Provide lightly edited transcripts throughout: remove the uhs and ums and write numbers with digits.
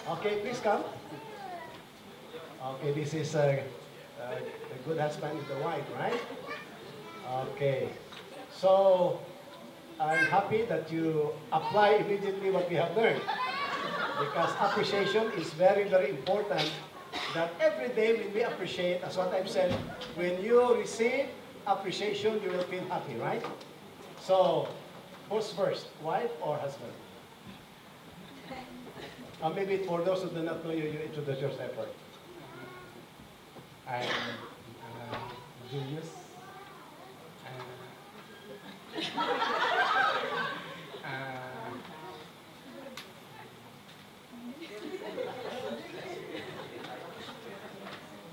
Okay, please come. Okay, this is a good husband with the wife, right? Okay. So, I'm happy that you apply immediately what we have learned. Because appreciation is very, very important. That every day when we appreciate, as what I've said, when you receive appreciation, you will feel happy, right? So, who's first, wife or husband? Maybe for those who do not know you, you introduce yourself first. I'm Julius. Uh,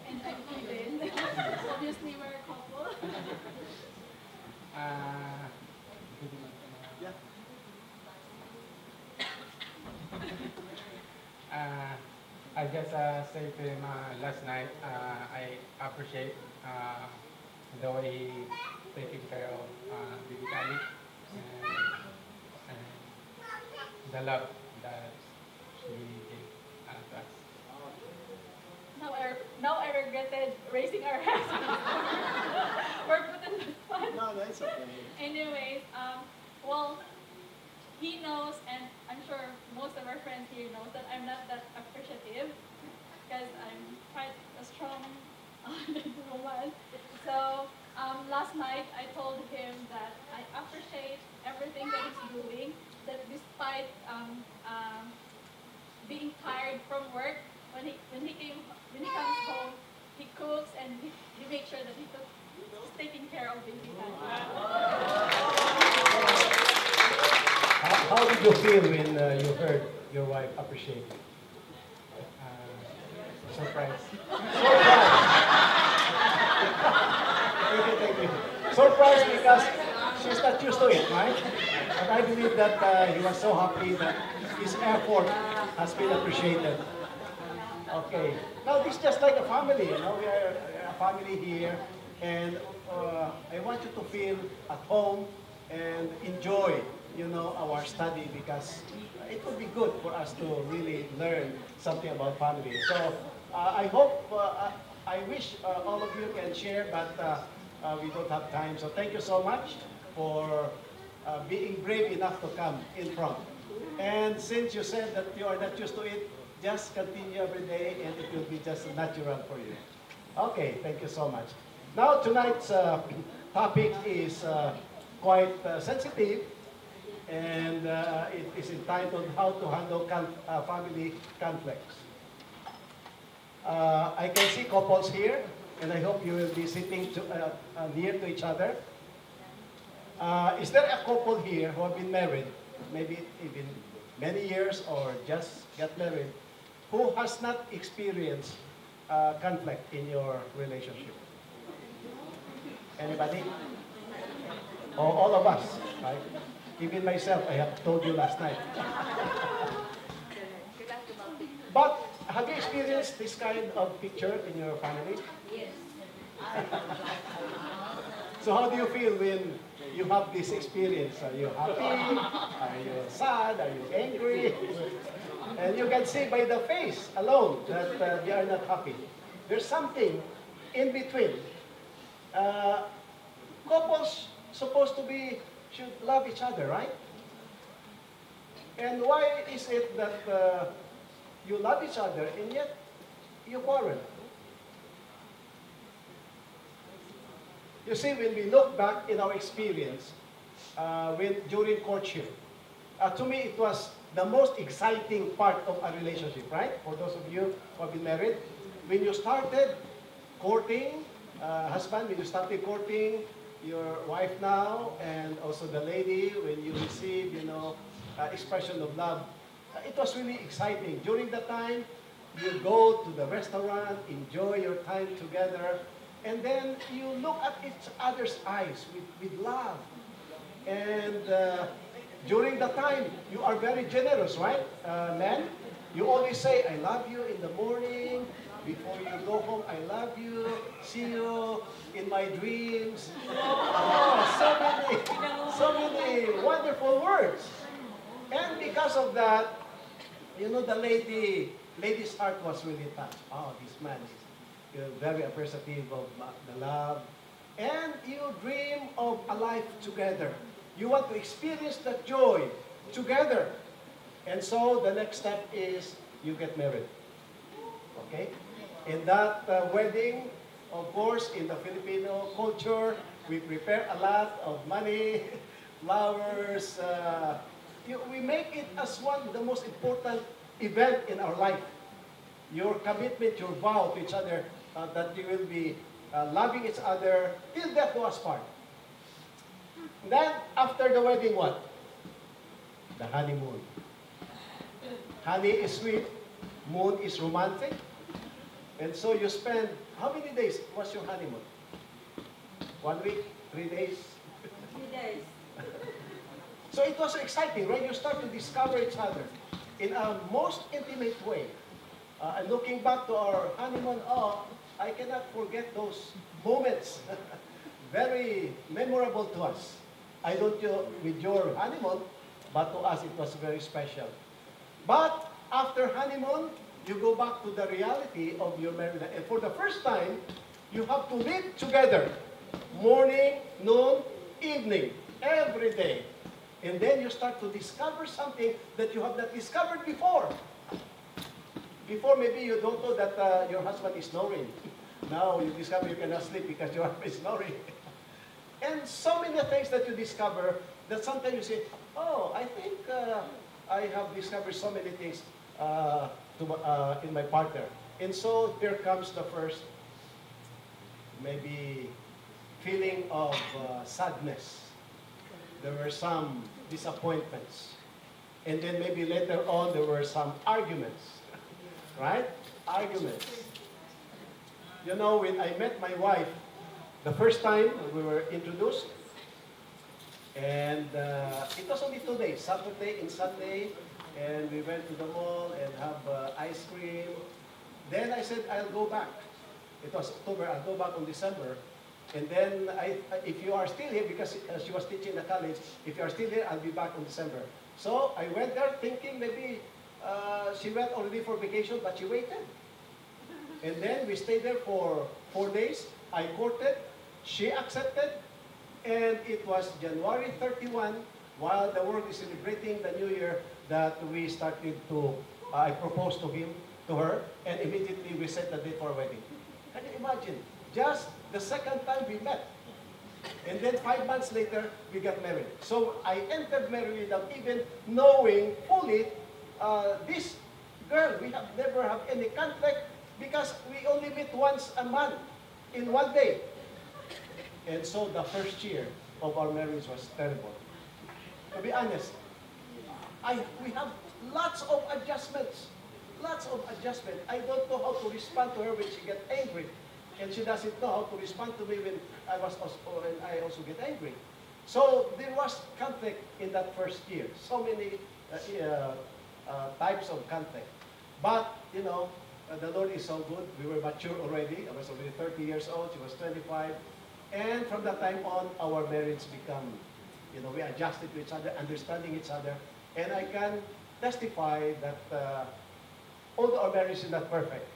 And I'm Eden. Obviously, we're a couple. uh, Yeah. uh, I just said to him last night, I appreciate the way he taking care of baby Kali and the love that she gave to us. Now I regretted raising our hands. We're put in the spot. No, that's okay. Anyways, well, he knows, and I'm sure most of our friends here knows that I'm not that appreciative because I'm quite a strong woman. So last night I told him that I appreciate everything that he's doing. That despite being tired from work, when he comes home, he cooks and he makes sure that he's taking care of baby. How did you feel when you heard your wife appreciate you? Surprise. Thank you. Surprised because she's not used to it, right? But I believe that he was so happy that his effort has been appreciated. Okay. Now this is just like a family, you know. We are a family here, and I want you to feel at home and enjoy, you know, our study because it would be good for us to really learn something about family. So I hope, I wish all of you can share, but we don't have time. So thank you so much for being brave enough to come in front. And since you said that you are not used to it, just continue every day and it will be just natural for you. Okay, thank you so much. Now tonight's topic is quite sensitive and it is entitled How to Handle Family Conflicts. I can see couples here and I hope you will be sitting near to each other. Is there a couple here who have been married, maybe even many years or just got married, who has not experienced conflict in your relationship? Anybody? Oh, all of us, right? Even myself, I have told you last night. But have you experienced this kind of picture in your family? Yes. So how do you feel when you have this experience? Are you happy? Are you sad? Are you angry? And you can see by the face alone that they are not happy. There's something in between. Couples supposed to be, should love each other, right? And why is it that you love each other and yet you quarrel? You see, when we look back in our experience during courtship, to me it was the most exciting part of a relationship, right? For those of you who have been married, when you started courting, husband, when you started courting your wife now, and also the lady, when you receive, you know, expression of love, it was really exciting. During the time, you go to the restaurant, enjoy your time together, and then you look at each other's eyes with love. And during the time, you are very generous, right? Men, you always say, I love you in the morning. Before you go home, I love you. See you in my dreams. Oh, so many wonderful words. And because of that, you know, the lady lady's heart was really touched. Oh, this man is very appreciative of the love. And you dream of a life together. You want to experience that joy together. And so the next step is you get married. Okay? In that wedding, of course, in the Filipino culture, we prepare a lot of money, flowers. We make it as one of the most important event in our life. Your commitment, your vow to each other, that you will be loving each other till death do us part. Then, after the wedding, what? The honeymoon. Honey is sweet, moon is romantic. And so you spend, how many days was your honeymoon? 1 week, 3 days? 3 days. So it was exciting, right? You start to discover each other in a most intimate way. And looking back to our honeymoon, oh, I cannot forget those moments. Very memorable to us. I don't know with your honeymoon, but to us it was very special. But after honeymoon, you go back to the reality of your marriage. And for the first time, you have to live together. Morning, noon, evening, every day. And then you start to discover something that you have not discovered before. Before, maybe you don't know that your husband is snoring. Now you discover you cannot sleep because your husband is snoring. And so many things that you discover that sometimes you say, oh, I think I have discovered so many things in my partner. And so there comes the first, maybe, feeling of sadness. There were some disappointments. And then maybe later on there were some arguments. Right? Arguments. You know, when I met my wife, the first time we were introduced, and it was only 2 days, Saturday and Sunday, and we went to the mall and have ice cream. Then I said, I'll go back. It was October, I'll go back on December. And then, if you are still here, because she was teaching in the college, if you are still here, I'll be back on December. So I went there thinking maybe she went already for vacation, but she waited. And then we stayed there for 4 days. I courted, she accepted, and it was January 31, while the world is celebrating the New Year, that we started to, I proposed to her, and immediately we set the date for our wedding. Can you imagine? Just the second time we met. And then 5 months later, we got married. So I entered marriage without even knowing fully this girl. We have never had any conflict because we only meet once a month in 1 day. And so the first year of our marriage was terrible. To be honest, we have lots of adjustments. Lots of adjustment. I don't know how to respond to her when she gets angry. And she doesn't know how to respond to me when I also get angry. So there was conflict in that first year. So many types of conflict. But, you know, the Lord is so good. We were mature already. I was already 30 years old. She was 25. And from that time on, our marriage become, you know, we adjusted to each other, understanding each other. And I can testify that although our marriage is not perfect,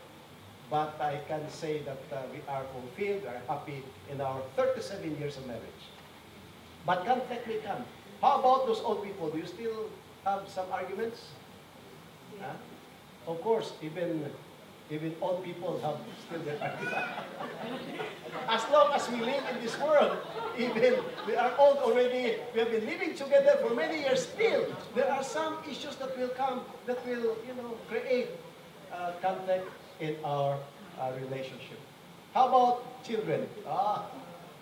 but I can say that we are fulfilled, we are happy in our 37 years of marriage. But conflict may come. How about those old people? Do you still have some arguments? Huh? Of course, even old people have still their arguments. As long as we live in this world, even we are old already, we have been living together for many years, still, there are some issues that will come that will, you know, create conflict in our relationship. How about children?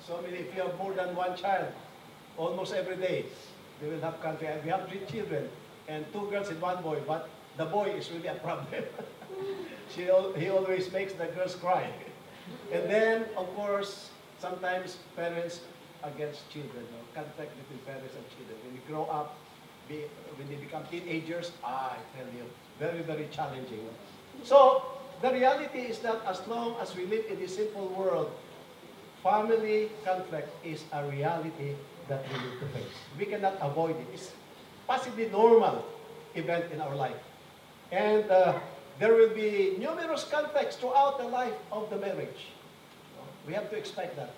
So many, if you have more than one child, almost every day, they will have conflict. We have 3 children, and 2 girls and 1 boy, but the boy is really a problem. He always makes the girls cry. And then, of course, sometimes parents against children, conflict between parents and children. When you grow up, when they become teenagers, I tell you, very, very challenging. So, the reality is that as long as we live in this simple world, family conflict is a reality that we need to face. We cannot avoid it. It's possibly normal event in our life. And there will be numerous conflicts throughout the life of the marriage. We have to expect that.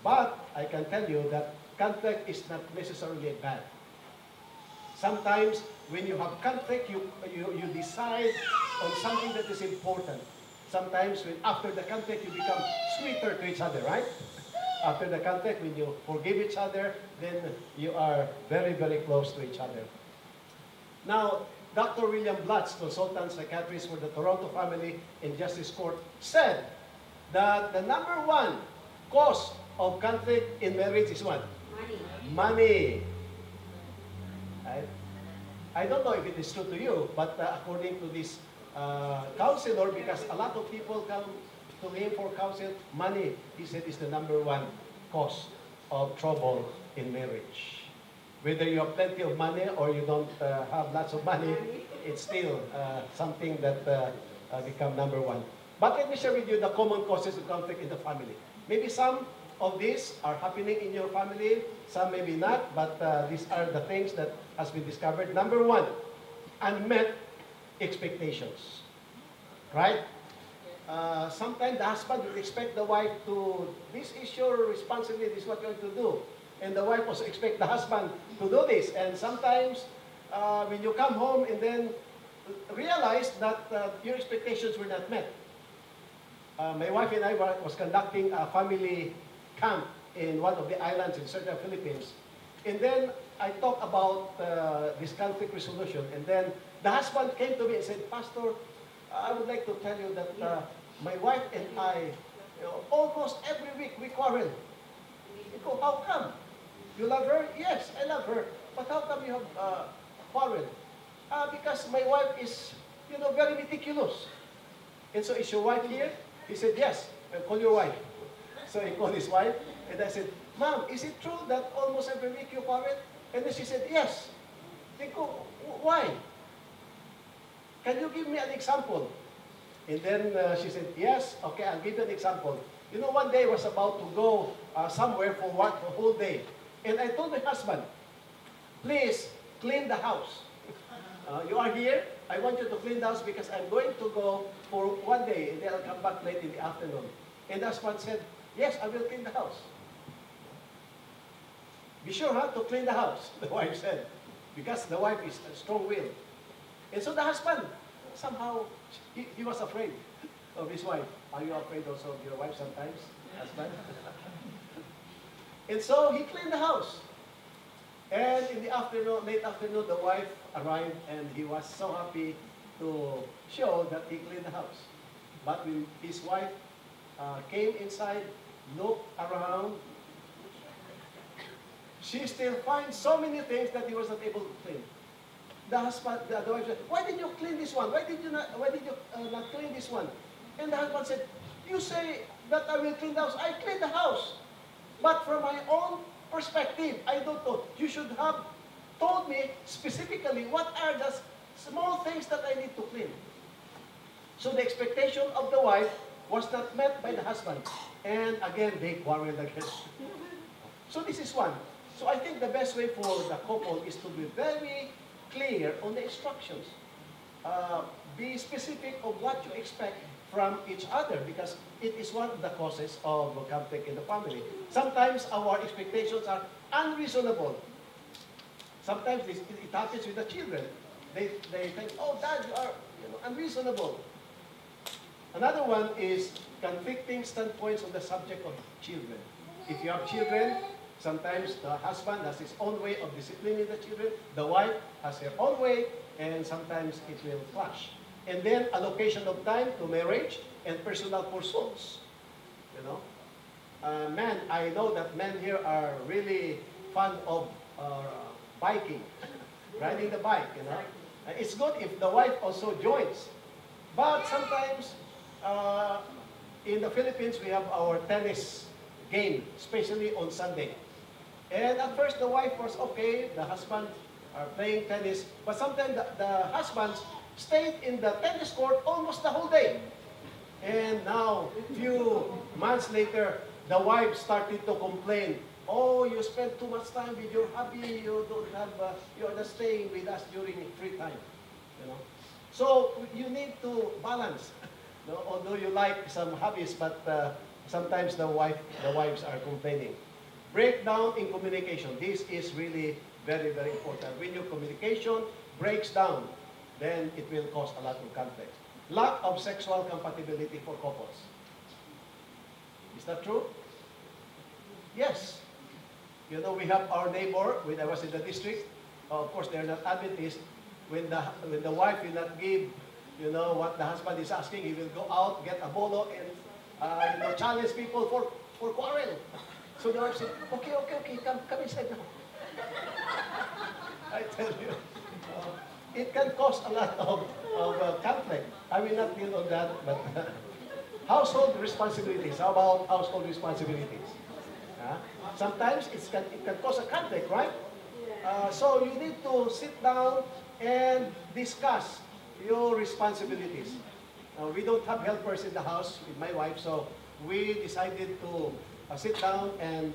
But I can tell you that conflict is not necessarily bad. Sometimes when you have conflict, you decide on something that is important. Sometimes after the conflict, you become sweeter to each other, right? After the conflict, when you forgive each other, then you are very, very close to each other. Now, Dr. William Blatz, consultant psychiatrist for the Toronto Family and Justice Court, said that the number one cause of conflict in marriage is what? Money. Right? I don't know if it is true to you, but according to this counselor, because a lot of people come to him for counsel, money, he said, is the number one cause of trouble in marriage. Whether you have plenty of money or you don't have lots of money, it's still something that become number one. But let me share with you the common causes of conflict in the family. Maybe some of these are happening in your family, some maybe not, but these are the things that has been discovered. Number one, unmet expectations. Right? Sometimes the husband will expect the wife to, this is your responsibility, this is what you're going to do. And the wife also expect the husband to do this. And sometimes when you come home and then realize that your expectations were not met. My wife and I was conducting a family camp in one of the islands in southern Philippines. And then I talked about this conflict resolution. And then the husband came to me and said, Pastor, I would like to tell you that my wife and I, almost every week we quarrel. I go, how come? You love her? Yes, I love her. But how come you have quarrel? Because my wife is, very meticulous. And so, is your wife here? He said, yes. I'll call your wife. So he called his wife, and I said, Mom, is it true that almost every week you quarrel? And then she said, yes. They go, why? Can you give me an example? And then she said, yes, okay, I'll give you an example. One day I was about to go somewhere for work the whole day. And I told my husband, please clean the house. You are here, I want you to clean the house because I'm going to go for one day and then I'll come back late in the afternoon. And the husband said, yes, I will clean the house. Be sure to clean the house, the wife said, because the wife is strong-willed. And so the husband, somehow, he was afraid of his wife. Are you afraid also of your wife sometimes, husband? And so he cleaned the house. And in the afternoon, late afternoon, the wife arrived and he was so happy to show that he cleaned the house. But when his wife came inside, looked around, she still finds so many things that he was not able to clean. The husband, the wife said, why did you clean this one? Why did you not clean this one? And the husband said, you say that I will clean the house. I clean the house. But from my own perspective, I don't know. You should have told me specifically what are the small things that I need to clean. So the expectation of the wife was not met by the husband. And again, they quarreled again. So this is one. So I think the best way for the couple is to be very clear on the instructions. Be specific of what you expect from each other because it is one of the causes of conflict in the family. Sometimes our expectations are unreasonable. Sometimes it happens with the children. They think, oh, Dad, you are unreasonable. Another one is conflicting standpoints on the subject of children. If you have children, sometimes the husband has his own way of disciplining the children. The wife has her own way, and sometimes it will clash. And then allocation of time to marriage and personal pursuits. Men, I know that men here are really fond of biking, riding the bike. It's good if the wife also joins. But sometimes in the Philippines we have our tennis game, especially on Sunday. And at first the wife was okay, the husband are playing tennis, but sometimes the husbands stayed in the tennis court almost the whole day. And now, few months later, the wife started to complain, oh, you spend too much time with your hubby, you don't have, you're not staying with us during free time. So you need to balance. No? Although you like some hobbies, but sometimes the wives are complaining. Breakdown in communication. This is really very, very important. When your communication breaks down, then it will cause a lot of conflict. Lack of sexual compatibility for couples. Is that true? Yes. You know, we have our neighbor when I was in the district. Of course, they're not Adventist. When the wife will not give, you know, what the husband is asking, he will go out, get a bolo, and challenge people for quarrel. So the wife said, okay, come inside now. I tell you, it can cause a lot of conflict. I will not deal on that, but household responsibilities. How about household responsibilities? Sometimes it can cause a conflict, right? So you need to sit down and discuss your responsibilities. We don't have helpers in the house with my wife, so we decided to sit down and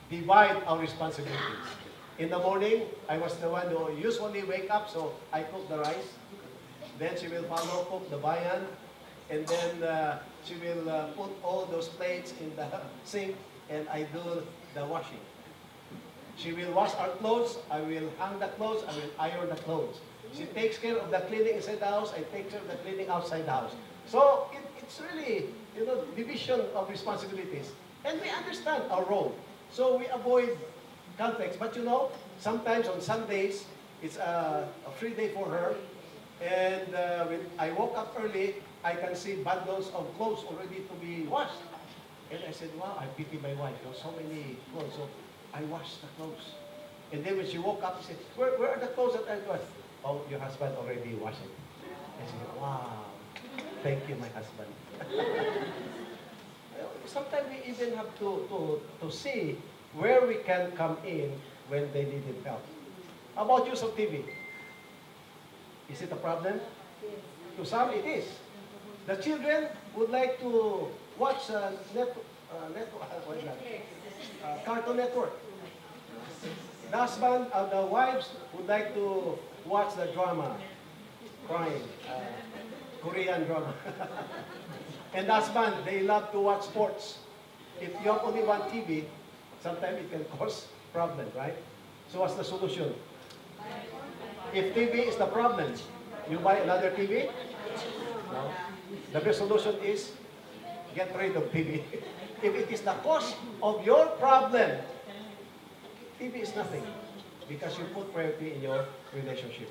divide our responsibilities. In the morning, I was the one who usually wake up, so I cook the rice. Then she will follow, cook the bayan, and then she will put all those plates in the sink, and I do the washing. She will wash our clothes, I will hang the clothes, I will iron the clothes. She takes care of the cleaning inside the house, I take care of the cleaning outside the house. So it's really, you know, division of responsibilities. And we understand our role. So we avoid conflicts. But you know, sometimes on Sundays, it's a free day for her. And when I woke up early, I can see bundles of clothes already to be washed. And I said, wow, I pity my wife. You know, so many clothes. So I washed the clothes. And then when she woke up, she said, where are the clothes that I washed? Oh, your husband already washed it. I said, wow, thank you, my husband. Sometimes we even have to see where we can come in when they needed help. How about use of TV? Is it a problem? To some, it is. The children would like to watch Cartoon Network. The husband, the wives would like to watch the drama, crime, Korean drama. And the husband, they love to watch sports. If you have only one TV, sometimes it can cause problem, right? So what's the solution? If TV is the problem, you buy another TV? No. The best solution is get rid of TV. If it is the cause of your problem, TV is nothing because you put priority in your relationship.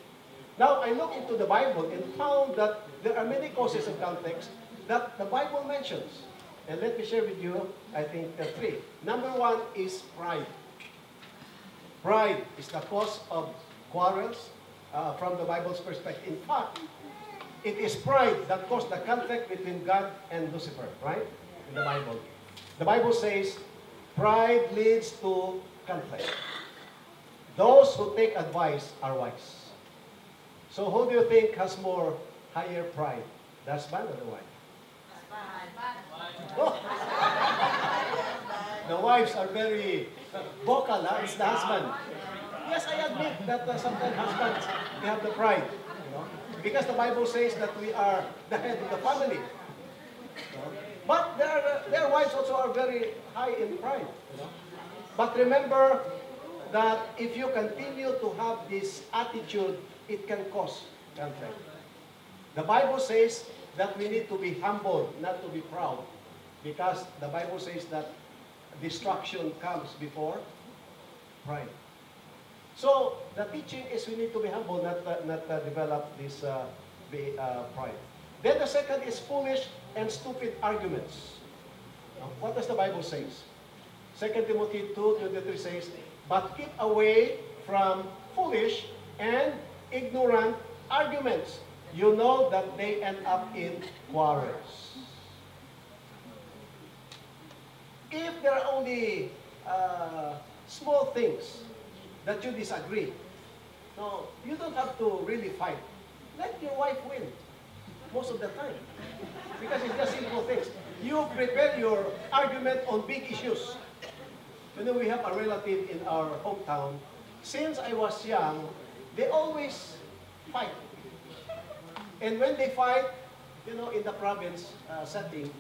Now, I looked into the Bible and found that there are many causes of conflicts that the Bible mentions. And let me share with you, I think, three. Number one is pride. Pride is the cause of quarrels from the Bible's perspective. In fact, it is pride that caused the conflict between God and Lucifer, right? In the Bible. The Bible says, pride leads to conflict. Those who take advice are wise. So who do you think has more higher pride? The husband or the wife? Oh. The wives are very vocal, huh? It's the husband. Yes, I admit that sometimes husbands, they have the pride. You know? Because the Bible says that we are the head of the family. You know? But their wives also are very high in pride. You know? But remember that if you continue to have this attitude, it can cause conflict. The Bible says that we need to be humble, not to be proud. Because the Bible says that destruction comes before pride. So the teaching is we need to be humble, not develop this pride. Then the second is foolish and stupid arguments. Now, what does the Bible say? 2 Timothy 2:23 says, but keep away from foolish and ignorant arguments. You know that they end up in quarrels. If there are only small things that you disagree, no, you don't have to really fight. Let your wife win most of the time. Because it's just simple things. You prepare your argument on big issues. You know, we have a relative in our hometown. Since I was young, they always fight. And when they fight, in the province setting,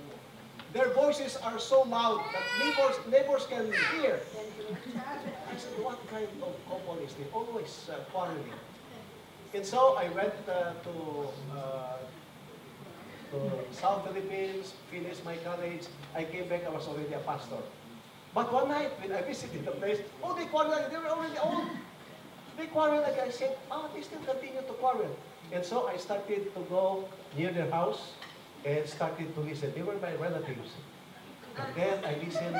their voices are so loud that neighbors can hear. I said, what kind of couple is this? Always quarreling. And so I went to South Philippines, finished my college. I came back, I was already a pastor. But one night, when I visited the place, they quarreled. They were already old. They quarreled again. I said, they still continue to quarrel. And so I started to go near their house and started to listen. They were my relatives. And then I listened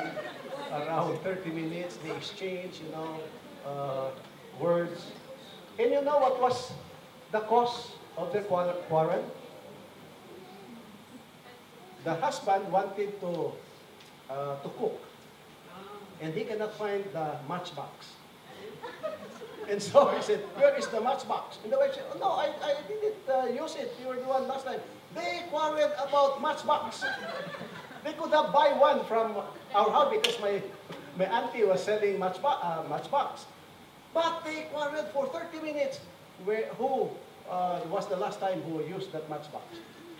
around 30 minutes. They exchanged, words. And you know what was the cause of their quarrel? The husband wanted to cook, and he cannot find the matchbox. And so he said, where is the matchbox? And the wife said, no, I didn't use it. You were the one last time. They quarreled about matchbox. They could have buy one from our house because my auntie was selling matchbox. But they quarreled for 30 minutes. Who was the last time who used that matchbox?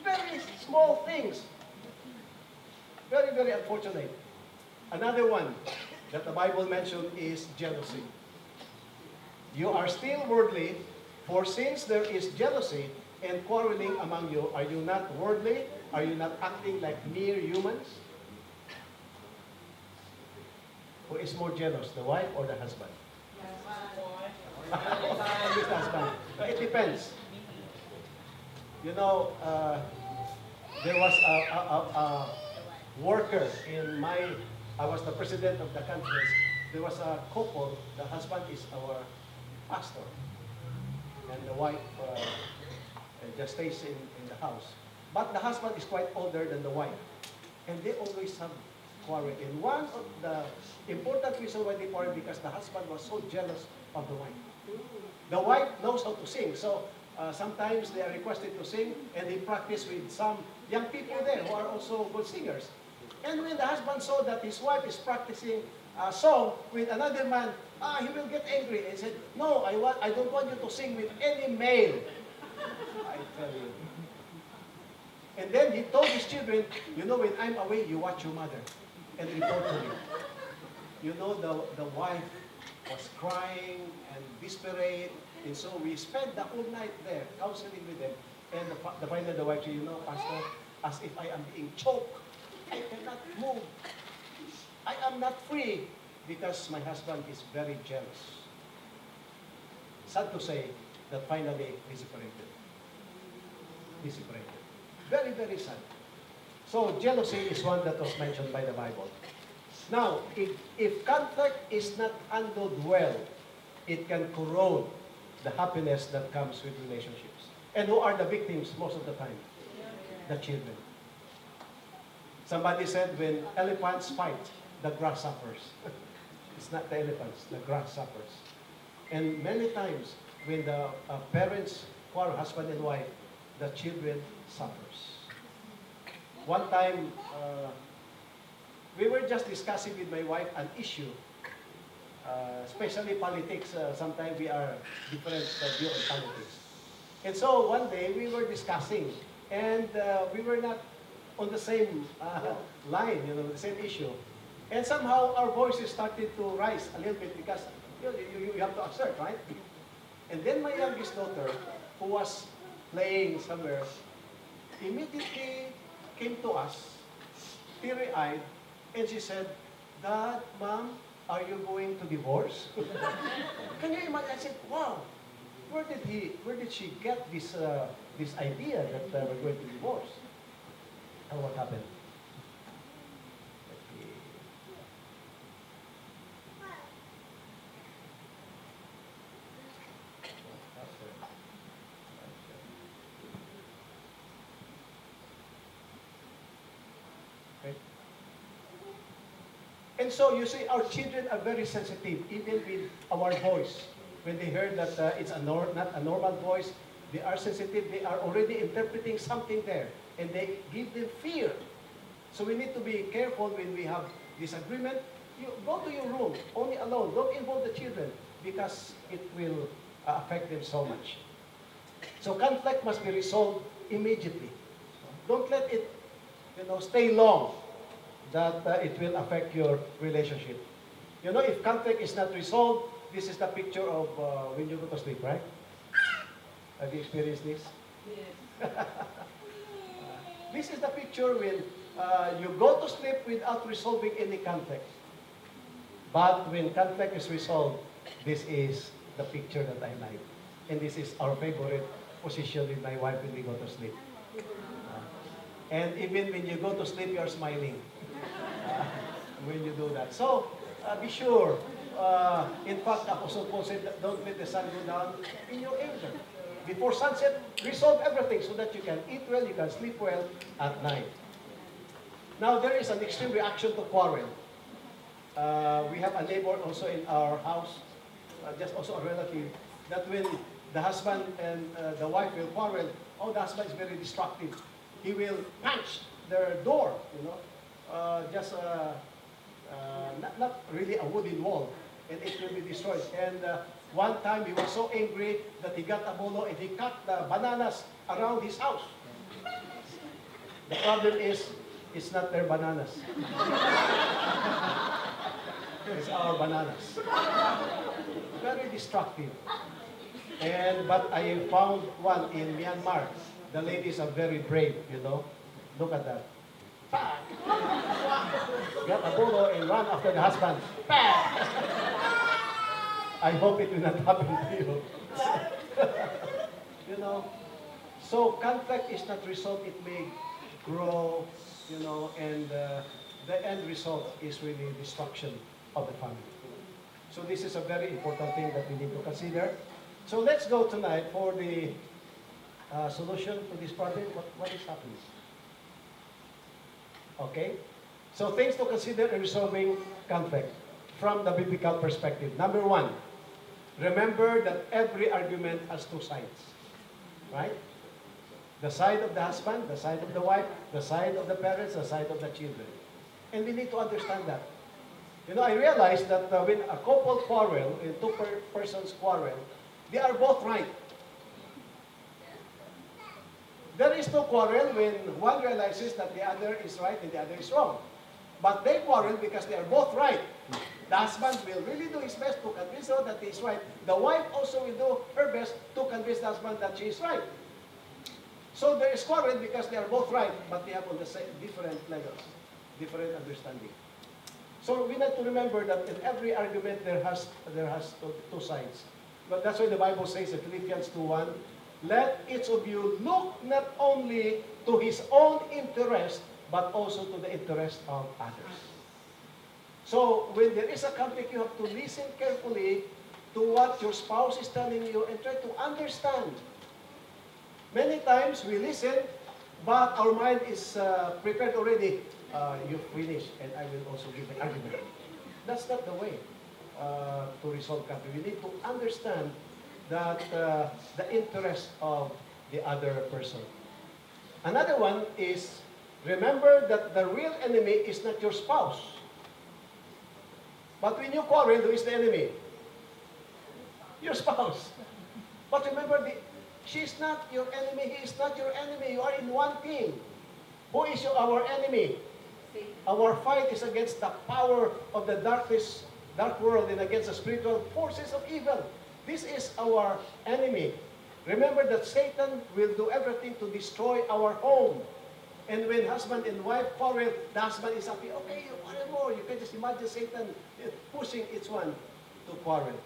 Very small things. Very, very unfortunate. Another one that the Bible mentioned is jealousy. You are still worldly, for since there is jealousy and quarreling among you, are you not worldly? Are you not acting like mere humans? Who is more jealous, the wife or the husband? Always the husband. It depends. There was a worker I was the president of the conference. There was a couple, the husband is our pastor, and the wife just stays in the house. But the husband is quite older than the wife, and they always have quarrel. And one of the important reasons why they quarrel because the husband was so jealous of the wife. The wife knows how to sing, so sometimes they are requested to sing, and they practice with some young people there who are also good singers. And when the husband saw that his wife is practicing a song with another man, he will get angry and said, no, I don't want you to sing with any male. I tell you. And then he told his children, when I'm away, you watch your mother and report to me. The wife was crying and desperate, and so we spent the whole night there counseling with them. And finally the wife said, Pastor, as if I am being choked. I cannot move. I am not free because my husband is very jealous. Sad to say that finally he separated. He separated. Very, very sad. So jealousy is one that was mentioned by the Bible. Now, if conflict is not handled well, it can corrode the happiness that comes with relationships. And who are the victims most of the time? The children. Somebody said when elephants fight, the grasshoppers. It's not the elephants, the grasshoppers. And many times when the parents quarrel, husband and wife, the children suffers. One time, we were just discussing with my wife an issue, especially politics. Sometimes we are different view on politics. And so one day we were discussing, and we were not on the same line, the same issue. And somehow our voices started to rise a little bit because you have to assert, right? And then my youngest daughter, who was playing somewhere, immediately came to us, teary-eyed, and she said, Dad, Mom, are you going to divorce? Can you imagine? I said, wow, where did she get this idea that we're going to divorce? And what happened? And so you see, our children are very sensitive, even with our voice. When they heard that it's not a normal voice, they are sensitive. They are already interpreting something there, and they give them fear. So we need to be careful when we have disagreement. You go to your room, only alone. Don't involve the children because it will affect them so much. So conflict must be resolved immediately. Don't let it, stay long that it will affect your relationship. If conflict is not resolved, this is the picture of when you go to sleep, right? Have you experienced this? This is the picture when you go to sleep without resolving any conflict. But when conflict is resolved, this is the picture that I like. And this is our favorite position with my wife when we go to sleep. And even when you go to sleep, you're smiling when you do that. So, be sure. In fact, Apostle Paul said, don't let the sun go down in your anger. Before sunset, resolve everything so that you can eat well, you can sleep well at night. Now, there is an extreme reaction to quarrel. We have a neighbor also in our house, just also a relative, that when the husband and the wife will quarrel, the husband is very destructive. He will punch their door, not really a wooden wall, and it will be destroyed. And one time he was so angry that he got a bolo and he cut the bananas around his house. The problem is, it's not their bananas. It's our bananas. Very destructive. But I found one in Myanmar. The ladies are very brave, Look at that. Get a bolo and run after the husband. I hope it will not happen to you. So conflict is not resolved. It may grow, and the end result is really destruction of the family. So this is a very important thing that we need to consider. So let's go tonight for the solution to this problem. What is happening? Okay? So things to consider in resolving conflict from the biblical perspective. Number one, remember that every argument has two sides. Right? The side of the husband, the side of the wife, the side of the parents, the side of the children. And we need to understand that. I realized that when a couple quarrel, when two persons quarrel, they are both right. There is no quarrel when one realizes that the other is right and the other is wrong. But they quarrel because they are both right. The husband will really do his best to convince her that he is right. The wife also will do her best to convince the husband that she is right. So there is quarrel because they are both right, but they have on the same different levels, different understanding. So we need to remember that in every argument there has two sides. But that's why the Bible says in Philippians 2:1, let each of you look not only to his own interest, but also to the interest of others. So when there is a conflict, you have to listen carefully to what your spouse is telling you and try to understand. Many times we listen, but our mind is prepared already. You finish, and I will also give an argument. That's not the way to resolve conflict. We need to understand that the interest of the other person. Another one is, remember that the real enemy is not your spouse. But when you quarrel, who is the enemy? Your spouse. But remember, she's not your enemy, he is not your enemy. You are in one team. Who is our enemy? Our fight is against the power of the dark world and against the spiritual forces of evil. This is our enemy. Remember that Satan will do everything to destroy our home. And when husband and wife quarrel, the husband is happy. Okay, you quarrel more. You can just imagine Satan pushing each one to quarrel.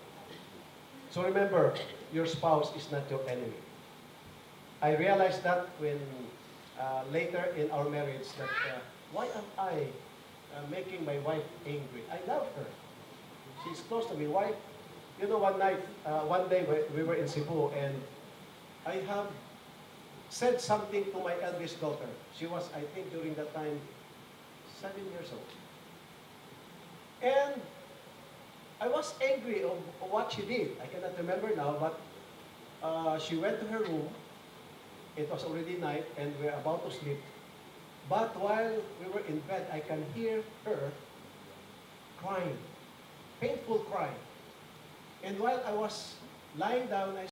So remember, your spouse is not your enemy. I realized that when later in our marriage that why am I making my wife angry? I love her. She's close to me. Why? One day we were in Cebu and I have said something to my eldest daughter. She was, I think, during that time, 7 years old. And I was angry of what she did. I cannot remember now, but she went to her room. It was already night and we were about to sleep. But while we were in bed, I can hear her crying, painful cry. And while I was lying down, I